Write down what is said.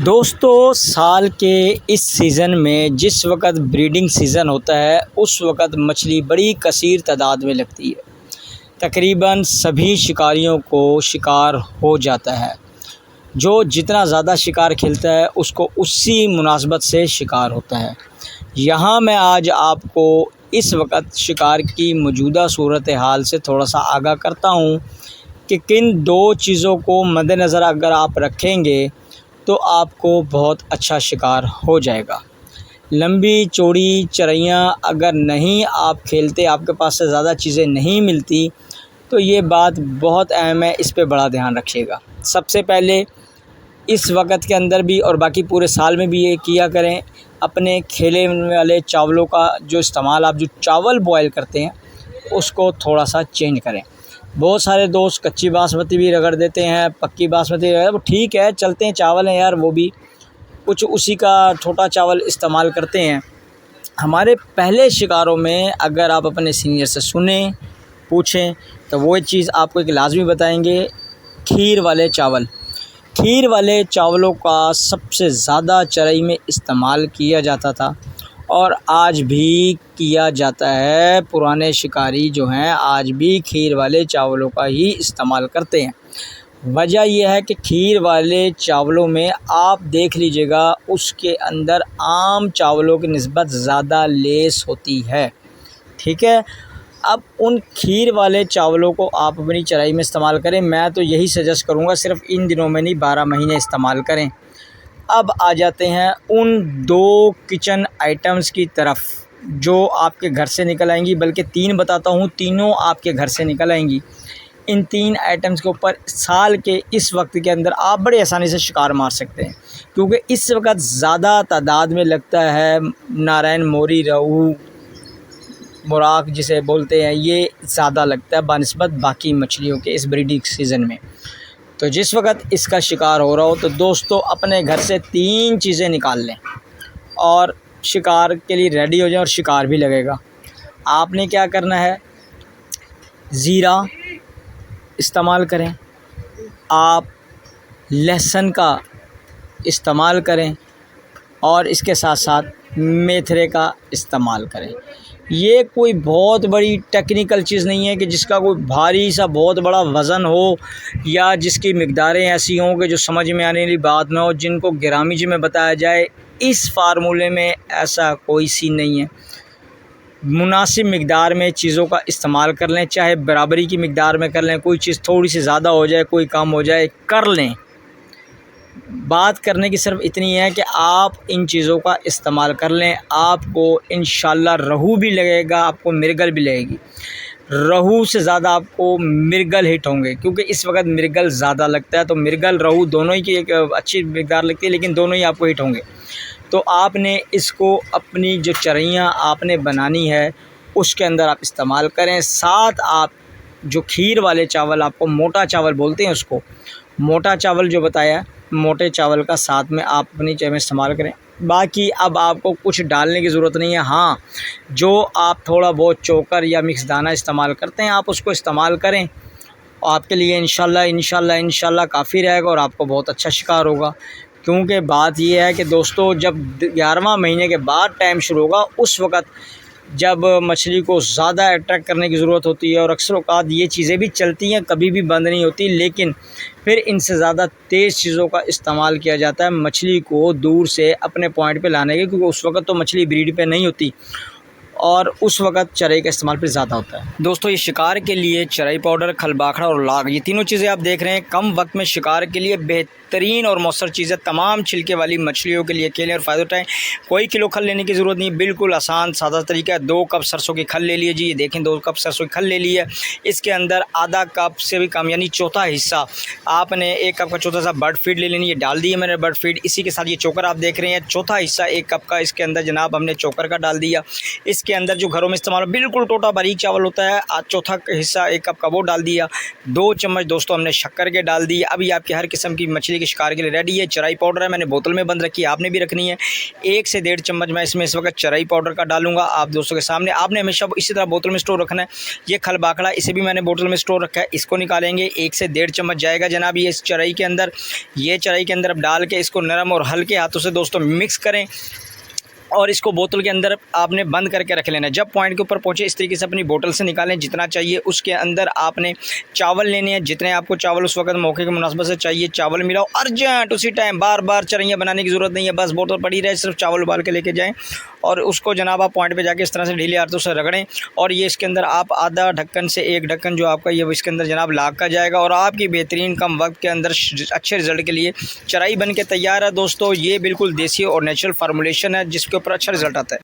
दोस्तों, साल के इस सीज़न में जिस वक़्त ब्रीडिंग सीज़न होता है उस वक़्त मछली बड़ी कसीर तादाद में लगती है। तकरीबन सभी शिकारियों को शिकार हो जाता है। जो जितना ज़्यादा शिकार खेलता है उसको उसी मुनासबत से शिकार होता है। यहाँ मैं आज आपको इस वक़्त शिकार की मौजूदा सूरत हाल से थोड़ा सा आगाह करता हूँ कि किन दो चीज़ों को मद्देनज़र अगर आप रखेंगे तो आपको बहुत अच्छा शिकार हो जाएगा। लंबी चौड़ी चरैयाँ अगर नहीं आप खेलते, आपके पास से ज़्यादा चीज़ें नहीं मिलती, तो ये बात बहुत अहम है, इस पे बड़ा ध्यान रखिएगा। सबसे पहले इस वक्त के अंदर भी और बाकी पूरे साल में भी ये किया करें, अपने खेले वाले चावलों का जो इस्तेमाल, आप जो चावल बॉयल करते हैं उसको थोड़ा सा चेंज करें। बहुत सारे दोस्त कच्ची बासमती भी रगड़ देते हैं, पक्की बासमती, वो ठीक है, चलते हैं, चावल हैं यार, वो भी कुछ उसी का छोटा चावल इस्तेमाल करते हैं। हमारे पहले शिकारों में अगर आप अपने सीनियर से सुने, पूछें, तो वो चीज़ आपको एक लाजमी बताएंगे, खीर वाले चावल। खीर वाले चावलों का सबसे ज़्यादा चरई में इस्तेमाल किया जाता था और आज भी किया जाता है। पुराने शिकारी जो हैं आज भी खीर वाले चावलों का ही इस्तेमाल करते हैं। वजह यह है कि खीर वाले चावलों में आप देख लीजिएगा, उसके अंदर आम चावलों की निस्बत ज़्यादा लेस होती है। ठीक है, अब उन खीर वाले चावलों को आप अपनी चराई में इस्तेमाल करें। मैं तो यही सजेस्ट करूँगा, सिर्फ़ इन दिनों में नहीं, 12 महीने इस्तेमाल करें। अब आ जाते हैं उन दो किचन आइटम्स की तरफ जो आपके घर से निकल आएंगी, बल्कि 3 बताता हूँ, तीनों आपके घर से निकल आएंगी। इन 3 आइटम्स के ऊपर साल के इस वक्त के अंदर आप बड़े आसानी से शिकार मार सकते हैं, क्योंकि इस वक्त ज़्यादा तादाद में लगता है नारायण मोरी, रहू, मुराक जिसे बोलते हैं, ये ज़्यादा लगता है बनिस्बत बाकी मछलियों के इस ब्रीडिंग सीज़न में। तो जिस वक्त इसका शिकार हो रहा हो तो दोस्तों अपने घर से 3 चीज़ें निकाल लें और शिकार के लिए रेडी हो जाएं, और शिकार भी लगेगा। आपने क्या करना है, ज़ीरा इस्तेमाल करें, आप लहसुन का इस्तेमाल करें और इसके साथ साथ मेथरे का इस्तेमाल करें। ये कोई बहुत बड़ी टेक्निकल चीज़ नहीं है कि जिसका कोई भारी सा बहुत बड़ा वज़न हो या जिसकी मिक़दारें ऐसी हों कि जो समझ में आने वाली बात ना हो, जिनको ग्रामीज में बताया जाए। इस फार्मूले में ऐसा कोई सीन नहीं है। मुनासिब मिक़दार में चीज़ों का इस्तेमाल कर लें, चाहे बराबरी की मिक़दार में कर लें, कोई चीज़ थोड़ी सी ज़्यादा हो जाए, कोई कम हो जाए, कर लें। बात करने की सिर्फ इतनी है कि आप इन चीज़ों का इस्तेमाल कर लें, आपको इंशाल्लाह रहू भी लगेगा, आपको मिर्गल भी लगेगी। रहू से ज़्यादा आपको मिर्गल हिट होंगे, क्योंकि इस वक्त मिर्गल ज़्यादा लगता है। तो मिर्गल रहू दोनों ही की एक अच्छी मिक़दार लगती है, लेकिन दोनों ही आपको हिट होंगे। तो आपने इसको अपनी जो चरैयाँ आपने बनानी है उसके अंदर आप इस्तेमाल करें। साथ आप जो खीर वाले चावल, आपको मोटा चावल बोलते हैं, उसको मोटा चावल जो बताया, मोटे चावल का साथ में आप अपनी चाय में इस्तेमाल करें। बाकी अब आपको कुछ डालने की ज़रूरत नहीं है। हाँ, जो आप थोड़ा बहुत चोकर या मिक्स दाना इस्तेमाल करते हैं आप उसको इस्तेमाल करें, और आपके लिए इंशाल्लाह काफ़ी रहेगा और आपको बहुत अच्छा शिकार होगा। क्योंकि बात यह है कि दोस्तों, जब 11वां महीने के बाद टाइम शुरू होगा उस वक़्त जब मछली को ज़्यादा अट्रैक्ट करने की ज़रूरत होती है, और अक्सर औक़ात ये चीज़ें भी चलती हैं, कभी भी बंद नहीं होती, लेकिन फिर इनसे ज़्यादा तेज़ चीज़ों का इस्तेमाल किया जाता है मछली को दूर से अपने पॉइंट पे लाने के, क्योंकि उस वक्त तो मछली ब्रीड पे नहीं होती और उस वक्त चराई का इस्तेमाल फिर ज़्यादा होता है। दोस्तों, ये शिकार के लिए चराई पाउडर, खलबाखड़ा और लाग, ये तीनों चीज़ें आप देख रहे हैं, कम वक्त में शिकार के लिए बेहतरीन और मौसर चीज़ें। तमाम छिलके वाली मछलियों के लिए खेलें और फ़ायदा उठाएँ। कोई किलो खल लेने की ज़रूरत नहीं, बिल्कुल आसान सादा तरीका है। 2 कप सरसों की खल ले लीजिए जी, ये देखें 2 कप सरसों की खल ले ली है। इसके अंदर आधा कप से भी कम, यानी चौथा हिस्सा आपने 1 कप का चौथा सा बर्ड फीड ले लेनी है। डाल दी है मैंने बर्ड फीड। इसी के साथ ये चोकर आप देख रहे हैं, चौथा हिस्सा 1 कप का, इसके अंदर जनाब हमने चोकर का डाल दिया। इसके अंदर जो घरों में इस्तेमाल बिल्कुल टोटा बारीक चावल होता है, आज चौथा हिस्सा 1 कप का वो डाल दिया। 2 चम्मच दोस्तों हमने शक्कर के डाल दिए। अभी आपकी हर किस्म की मछली के शिकार के लिए रेडी है। चराई पाउडर है, मैंने बोतल में बंद रखी है, आपने भी रखनी है। 1 से 1.5 चम्मच मैं इसमें इस वक्त चराई पाउडर का डालूंगा आप दोस्तों के सामने। आपने हमेशा इसी तरह बोतल में स्टोर रखना है। ये खल बाखड़ा, इसे भी मैंने बोतल में स्टोर रखा है, इसको निकालेंगे। 1 से 1.5 चम्मच जाएगा जनाब ये इस चराई के अंदर। ये चराई के अंदर अब डाल के इसको नरम और हल्के हाथों से दोस्तों मिक्स करें और इसको बोतल के अंदर आपने बंद करके रख लेना है। जब पॉइंट के ऊपर पहुँचे इस तरीके से अपनी बोतल से निकालें जितना चाहिए। उसके अंदर आपने चावल लेने हैं, जितने आपको चावल उस वक्त मौके के मुनासिबत से चाहिए चावल मिलाओ अर्जेंट उसी टाइम। बार बार चरैयाँ बनाने की ज़रूरत नहीं है, बस बोतल पड़ी रहे, सिर्फ चावल उबाल के लेके जाएँ और उसको जनाब आप पॉइंट पे जाके इस तरह से ढीले हाथों से रगड़ें। और ये इसके अंदर आप आधा ढक्कन से 1 ढक्कन जो आपका ये इसके अंदर जनाब लाग का जाएगा और आपकी बेहतरीन कम वक्त के अंदर अच्छे रिज़ल्ट के लिए चराई बन के तैयार है दोस्तों। ये बिल्कुल देसी और नेचुरल फार्मूलेशन है जिसके ऊपर अच्छा रिज़ल्ट आता है।